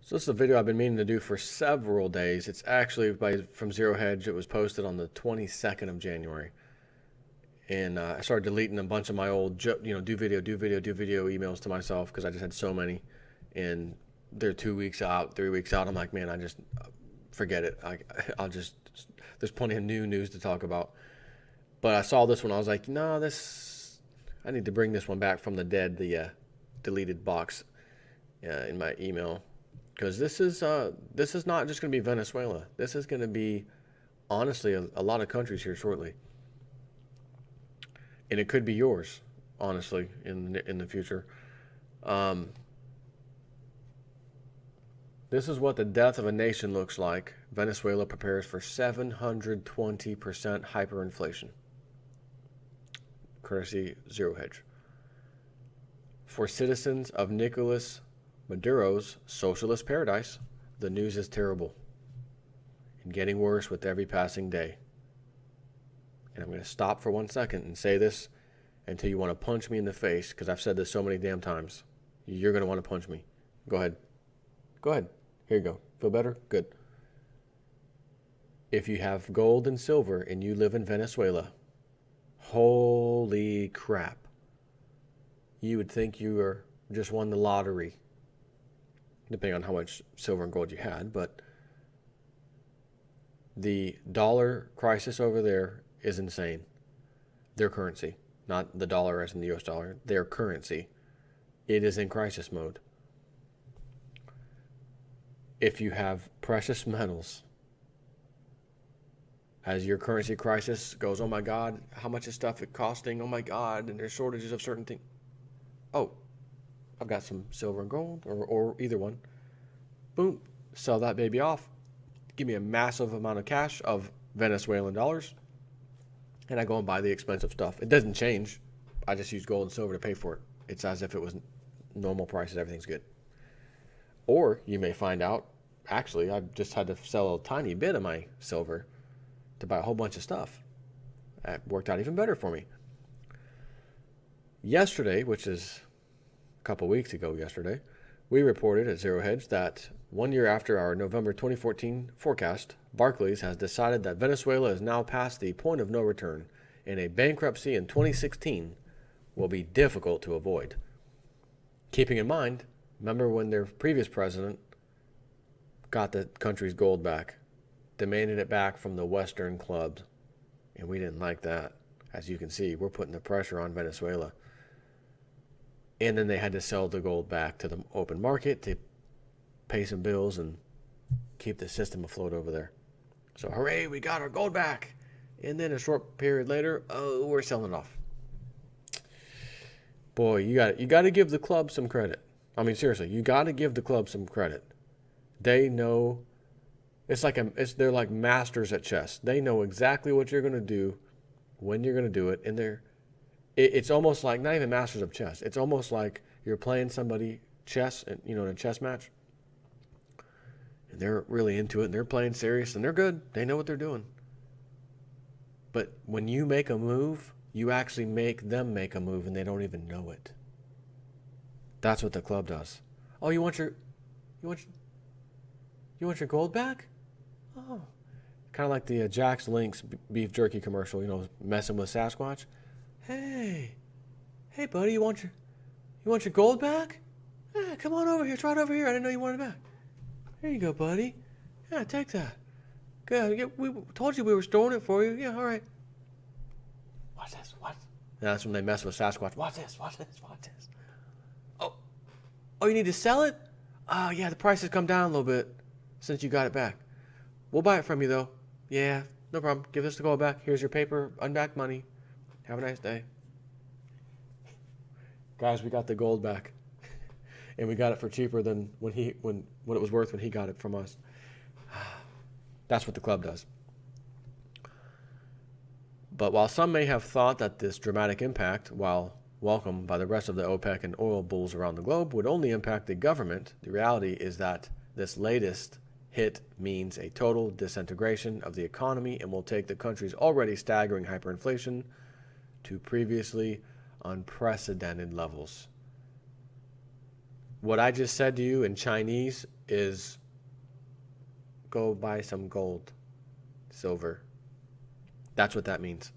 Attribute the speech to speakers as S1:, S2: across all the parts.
S1: So this is a video I've been meaning to do for several days. It's actually from Zero Hedge. It was posted on the 22nd of January. And I started deleting a bunch of my old, do video emails to myself because I just had so many. And they're 2 weeks out, 3 weeks out. I'm like, man, I just forget it. There's plenty of new news to talk about. But I saw this one. I was like, no, I need to bring this one back from the dead, the deleted box in my email. Because this is not just going to be Venezuela. This is going to be, honestly, a lot of countries here shortly. And it could be yours, honestly, in the future. This is what the death of a nation looks like. Venezuela prepares for 720% hyperinflation. Courtesy Zero Hedge. For citizens of Nicolas Maduro's socialist paradise, the news is terrible and getting worse with every passing day. And I'm going to stop for 1 second and say this until you want to punch me in the face, because I've said this so many damn times. You're going to want to punch me. Go ahead. Go ahead. Here you go. Feel better? Good. If you have gold and silver and you live in Venezuela, holy crap. You would think you were just won the lottery, depending on how much silver and gold you had. But the dollar crisis over there is insane. Their currency, not the dollar as in the US dollar, their currency, it is in crisis mode. If you have precious metals, as your currency crisis goes, oh my God, how much is stuff costing? Oh my God, and there's shortages of certain things. Oh, I've got some silver and gold, or either one. Boom, sell that baby off. Give me a massive amount of cash of Venezuelan dollars, and I go and buy the expensive stuff. It doesn't change. I just use gold and silver to pay for it. It's as if it was normal prices. Everything's good. Or you may find out, actually, I just had to sell a tiny bit of my silver to buy a whole bunch of stuff. That worked out even better for me. Yesterday, which is a couple weeks ago yesterday, we reported at Zero Hedge that 1 year after our November 2014 forecast, Barclays has decided that Venezuela is now past the point of no return, and a bankruptcy in 2016 will be difficult to avoid. Keeping in mind, remember when their previous president got the country's gold back, demanded it back from the Western clubs, and we didn't like that. As you can see, we're putting the pressure on Venezuela. And then they had to sell the gold back to the open market to pay some bills and keep the system afloat over there. So hooray, we got our gold back. And then a short period later, oh, we're selling it off. Boy, you got to give the club some credit. I mean, seriously, you got to give the club some credit. They know, they're like masters at chess. They know exactly what you're going to do, when you're going to do it, and it's almost like not even masters of chess. It's almost like you're playing somebody chess, in a chess match, and they're really into it, and they're playing serious, and they're good. They know what they're doing. But when you make a move, you actually make them make a move, and they don't even know it. That's what the club does. Oh, you want your gold back? Oh, kind of like the Jack's Links beef jerky commercial. Messing with Sasquatch. Hey, buddy, you want your gold back? Yeah, come on over here. Try it over here. I didn't know you wanted it back. There you go, buddy. Yeah, take that. Good. Yeah, we told you we were storing it for you. Yeah, all right. Watch this. Watch. That's when they mess with Sasquatch. Watch this. Watch this. Watch this. Oh, you need to sell it? Oh, yeah, the price has come down a little bit since you got it back. We'll buy it from you, though. Yeah, no problem. Give us the gold back. Here's your paper, unbacked money. Have a nice day. Guys, we got the gold back. And we got it for cheaper than what it was worth when he got it from us. That's what the club does. But while some may have thought that this dramatic impact, while welcomed by the rest of the OPEC and oil bulls around the globe, would only impact the government, the reality is that this latest hit means a total disintegration of the economy and will take the country's already staggering hyperinflation to previously unprecedented levels. What I just said to you in Chinese is go buy some gold, silver. That's what that means.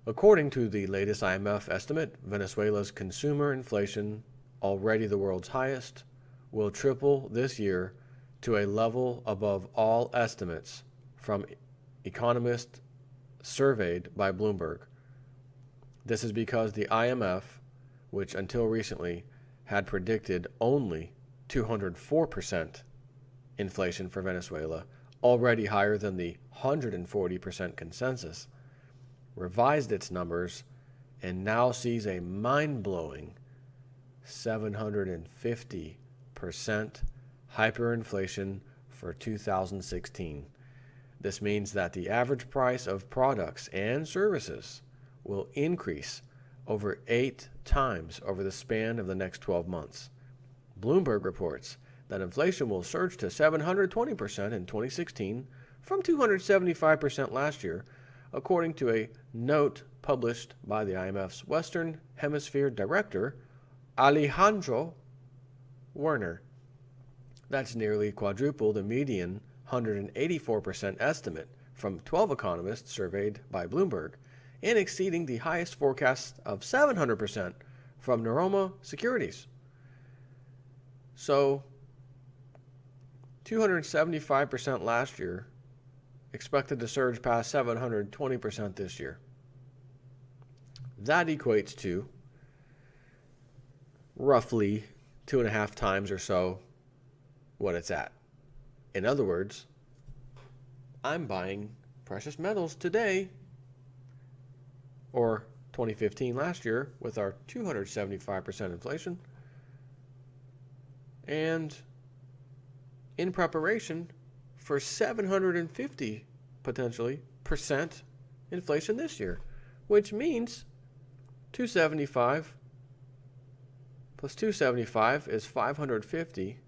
S1: According to the latest IMF estimate, Venezuela's consumer inflation, already the world's highest, will triple this year to a level above all estimates from economists surveyed by Bloomberg. This is because the IMF, which until recently had predicted only 204% inflation for Venezuela, already higher than the 140% consensus, revised its numbers and now sees a mind-blowing 750% hyperinflation for 2016. This means that the average price of products and services will increase over 8 times over the span of the next 12 months. Bloomberg reports that inflation will surge to 720% in 2016 from 275% last year, according to a note published by the IMF's Western Hemisphere Director, Alejandro Werner. That's nearly quadruple the median 184% estimate from 12 economists surveyed by Bloomberg, and exceeding the highest forecast of 700% from Noroma Securities. So, 275% last year, expected to surge past 720% this year. That equates to roughly 2.5 times or so what it's at. In other words, I'm buying precious metals today, or 2015 last year with our 275% inflation, and in preparation for 750 potentially percent inflation this year, which means 275 plus 275 is 550.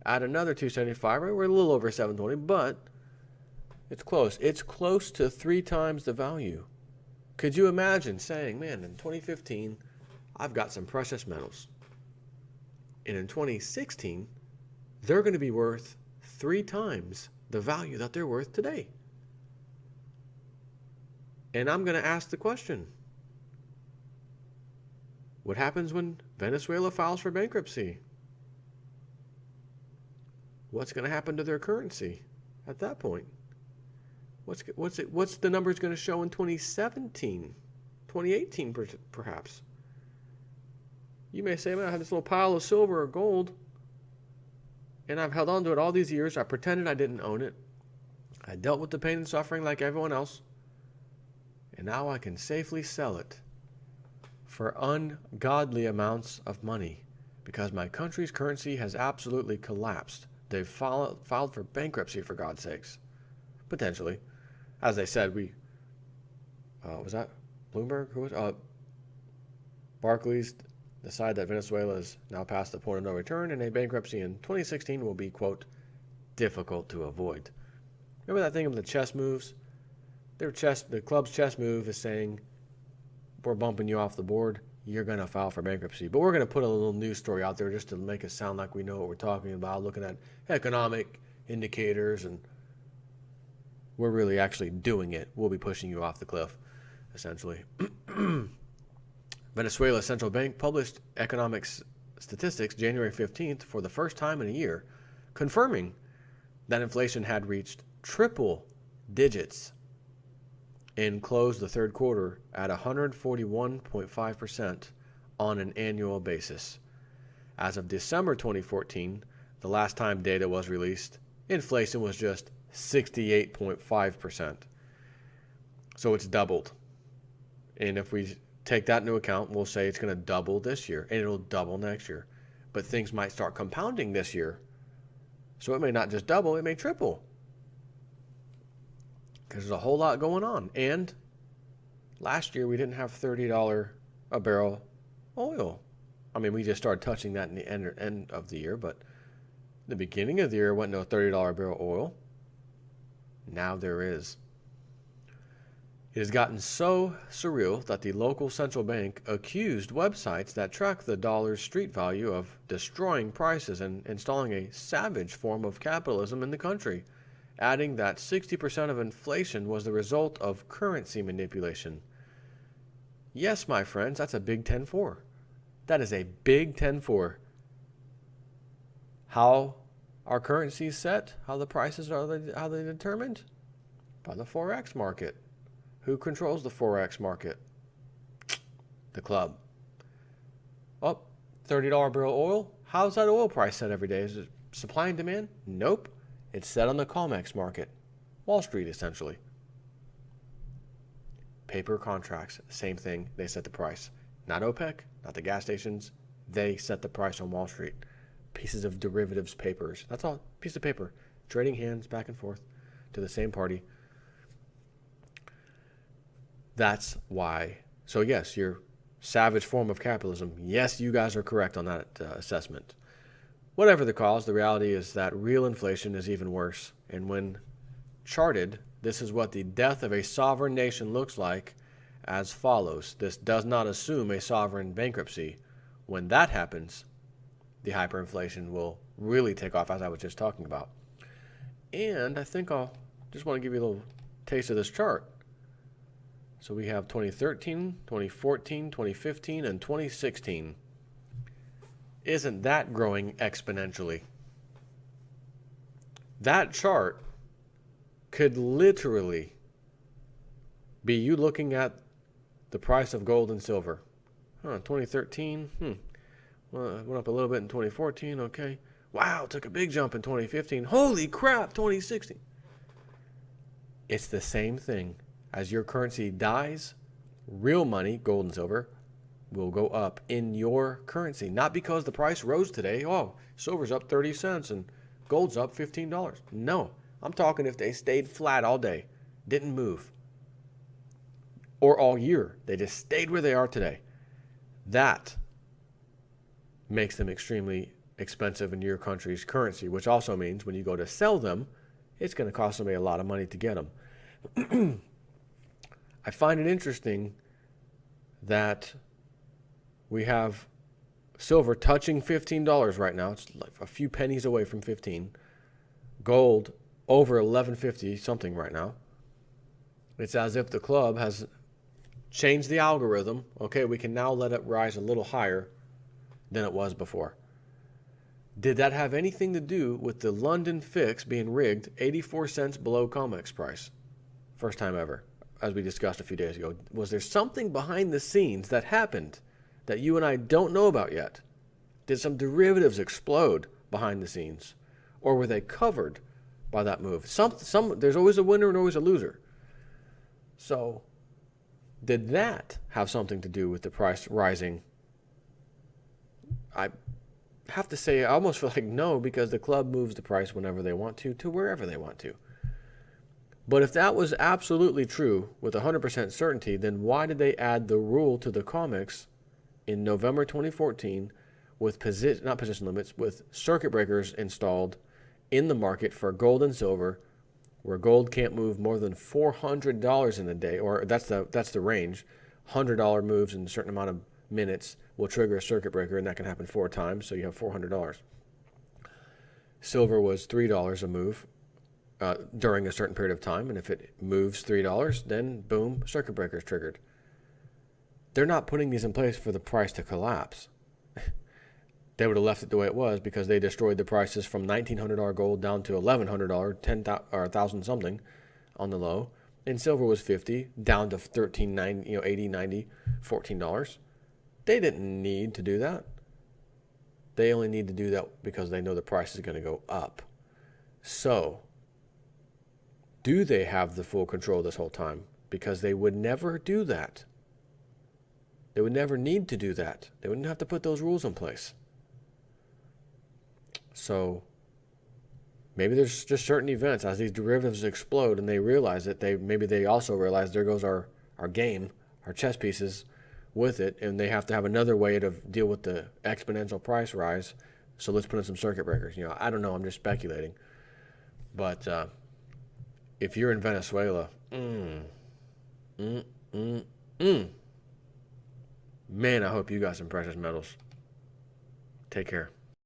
S1: Add another 275, right? We're a little over 720, but it's close. It's close to 3 times the value. Could you imagine saying, man, in 2015, I've got some precious metals, and in 2016, they're going to be worth 3 times the value that they're worth today. And I'm going to ask the question, what happens when Venezuela files for bankruptcy? What's going to happen to their currency at that point? What's the numbers going to show in 2017, 2018 perhaps? You may say, man, I have this little pile of silver or gold, and I've held on to it all these years. I pretended I didn't own it. I dealt with the pain and suffering like everyone else, and now I can safely sell it for ungodly amounts of money because my country's currency has absolutely collapsed. They've filed for bankruptcy, for God's sakes. Potentially. As they said, was that Bloomberg? Who was Barclays decided that Venezuela is now past the point of no return, and a bankruptcy in 2016 will be, quote, difficult to avoid. Remember that thing of the chess moves? The club's chess move is saying, we're bumping you off the board, you're going to file for bankruptcy. But we're going to put a little news story out there just to make it sound like we know what we're talking about, looking at economic indicators, and we're really actually doing it. We'll be pushing you off the cliff, essentially. Venezuela's central bank published economic statistics January 15th for the first time in a year, confirming that inflation had reached triple digits and closed the third quarter at 141.5% on an annual basis. As of December 2014, the last time data was released, inflation was just 68.5%. So it's doubled. And if we take that into account, we'll say it's going to double this year, and it'll double next year. But things might start compounding this year. So it may not just double, it may triple. Because there's a whole lot going on. And last year we didn't have $30 a barrel oil. I mean, we just started touching that in the end of the year, but the beginning of the year wasn't no $30 a barrel oil. Now there is. It has gotten so surreal that the local central bank accused websites that track the dollar's street value of destroying prices and installing a savage form of capitalism in the country, adding that 60% of inflation was the result of currency manipulation. Yes, my friends, that's a big 10-4. That is a big 10-4. How are currencies set? How the prices are how they determined? By the Forex market. Who controls the Forex market? The club. Oh, $30 barrel oil? How's that oil price set every day? Is it supply and demand? Nope. It's set on the COMEX market. Wall Street, essentially. Paper contracts, same thing. They set the price. Not OPEC, not the gas stations. They set the price on Wall Street. Pieces of derivatives papers. That's all. Piece of paper. Trading hands back and forth to the same party. That's why. So yes, your savage form of capitalism. Yes, you guys are correct on that assessment. Whatever the cause, the reality is that real inflation is even worse. And when charted, this is what the death of a sovereign nation looks like as follows. This does not assume a sovereign bankruptcy. When that happens, the hyperinflation will really take off, as I was just talking about. And I think I'll just want to give you a little taste of this chart. So we have 2013, 2014, 2015, and 2016. Isn't that growing exponentially? That chart could literally be you looking at the price of gold and silver. 2013, well, it went up a little bit in 2014, okay. Wow, took a big jump in 2015. Holy crap, 2016. It's the same thing. As your currency dies, real money, gold and silver, will go up in your currency. Not because the price rose today. Oh, silver's up 30 cents and gold's up $15. No, I'm talking if they stayed flat all day, didn't move, or all year. They just stayed where they are today. That makes them extremely expensive in your country's currency, which also means when you go to sell them, it's going to cost somebody a lot of money to get them. I find it interesting that we have silver touching $15 right now. It's like a few pennies away from 15. Gold over $11.50 something right now. It's as if the club has changed the algorithm. Okay, we can now let it rise a little higher than it was before. Did that have anything to do with the London fix being rigged 84 cents below COMEX price? First time ever, as we discussed a few days ago. Was there something behind the scenes that happened that you and I don't know about yet? Did some derivatives explode behind the scenes? Or were they covered by that move? There's always a winner and always a loser. So, did that have something to do with the price rising? I have to say, I almost feel like no, because the club moves the price whenever they want to wherever they want to. But if that was absolutely true with 100% certainty, then why did they add the rule to the COMEX in November 2014 with not position limits, with circuit breakers installed in the market for gold and silver, where gold can't move more than $400 in a day, or that's the range. $100 moves in a certain amount of minutes will trigger a circuit breaker, and that can happen 4 times, so you have $400. Silver was $3 a move during a certain period of time, and if it moves $3, then boom, circuit breaker is triggered. They're not putting these in place for the price to collapse. They would have left it the way it was because they destroyed the prices from $1,900 gold down to $1,100, 10,000 or 1,000 something on the low, and silver was $50 down to $13.90, $80, $90, $14. They didn't need to do that. They only need to do that because they know the price is going to go up. So, do they have the full control this whole time? Because they would never do that. They would never need to do that. They wouldn't have to put those rules in place. So maybe there's just certain events as these derivatives explode and they realize it. Maybe they also realize there goes our game, our chess pieces with it, and they have to have another way to deal with the exponential price rise. So let's put in some circuit breakers. I don't know. I'm just speculating. But if you're in Venezuela, mm, mm, mm. Man, I hope you got some precious metals. Take care.